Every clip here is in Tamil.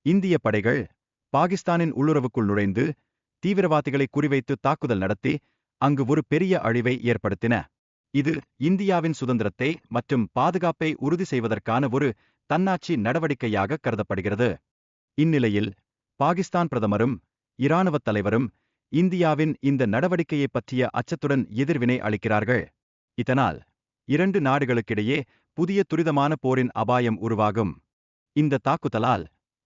இந்திய படைகள் பாகிஸ்தானின் உள்ளுறவுக்குள் நுழைந்து தீவிரவாதிகளை குறிவைத்து தாக்குதல் நடத்தி அங்கு ஒரு பெரிய அழிவை ஏற்படுத்தின. இது இந்தியாவின் சுதந்திரத்தை மற்றும் பாதுகாப்பை உறுதி செய்வதற்கான ஒரு தன்னாட்சி நடவடிக்கையாக கருதப்படுகிறது. இந்நிலையில் பாகிஸ்தான் பிரதமரும் இராணுவத் தலைவரும் இந்தியாவின் இந்த நடவடிக்கையைப் பற்றிய அச்சத்துடன் எதிர்வினை அளிக்கிறார்கள். இதனால் இரண்டு நாடுகளுக்கிடையே புதிய துரிதமான போரின் அபாயம் உருவாகும். இந்த தாக்குதலால்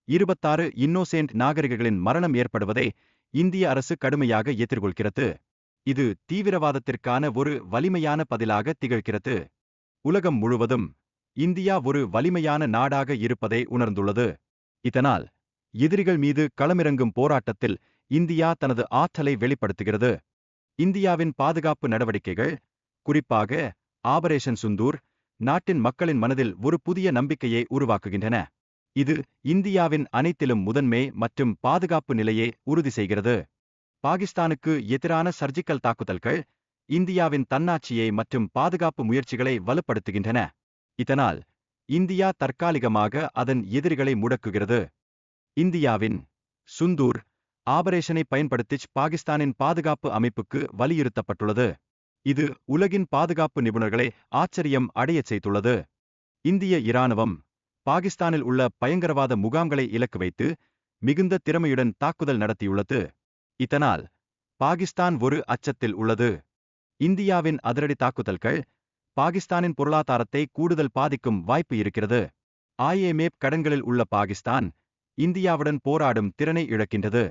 26 இன்னோசென்ட் நாகரிகர்களின் மரணம் ஏற்படுவதை இந்திய அரசு கடுமையாக எதிர்கொள்கிறது. இது தீவிரவாதத்திற்கான ஒரு வலிமையான பதிலாக திகழ்கிறது. உலகம் முழுவதும் இந்தியா ஒரு வலிமையான நாடாக இருப்பதை உணர்ந்துள்ளது. இதனால் எதிரிகள் மீது களமிறங்கும் போராட்டத்தில் இந்தியா தனது ஆற்றலை வெளிப்படுத்துகிறது. இந்தியாவின் பாதுகாப்பு நடவடிக்கைகள், குறிப்பாக ஆபரேஷன் சிந்தூர், நாட்டின் மக்களின் மனதில் ஒரு புதிய நம்பிக்கையை உருவாக்குகின்றன. இது இந்தியாவின் அனைத்திலும் முதன்மை மற்றும் பாதுகாப்பு நிலையை உறுதி செய்கிறது. பாகிஸ்தானுக்கு எதிரான சர்ஜிக்கல் தாக்குதல்கள் இந்தியாவின் தன்னாட்சியை மற்றும் பாதுகாப்பு முயற்சிகளை வலுப்படுத்துகின்றன. இதனால் இந்தியா தற்காலிகமாக அதன் எதிரிகளை முடக்குகிறது. இந்தியாவின் சிந்தூர் ஆபரேஷனை பயன்படுத்தி பாகிஸ்தானின் பாதுகாப்பு அமைப்புக்கு வலியுறுத்தப்பட்டுள்ளது. இது உலகின் பாதுகாப்பு நிபுணர்களை ஆச்சரியம் அடையச் செய்துள்ளது. இந்திய இராணுவம் பாகிஸ்தானில் உள்ள பயங்கரவாத முகாம்களை இலக்கு வைத்து மிகுந்த திறமையுடன் தாக்குதல் நடத்தியுள்ளது. இதனால் பாகிஸ்தான் ஒரு அச்சத்தில் உள்ளது. இந்தியாவின் அதிரடி தாக்குதல்கள் பாகிஸ்தானின் பொருளாதாரத்தை கூடுதல் பாதிக்கும் வாய்ப்பு இருக்கிறது. IMF கடன்களில் உள்ள பாகிஸ்தான் இந்தியாவுடன் போராடும் திறனை இழக்கின்றது.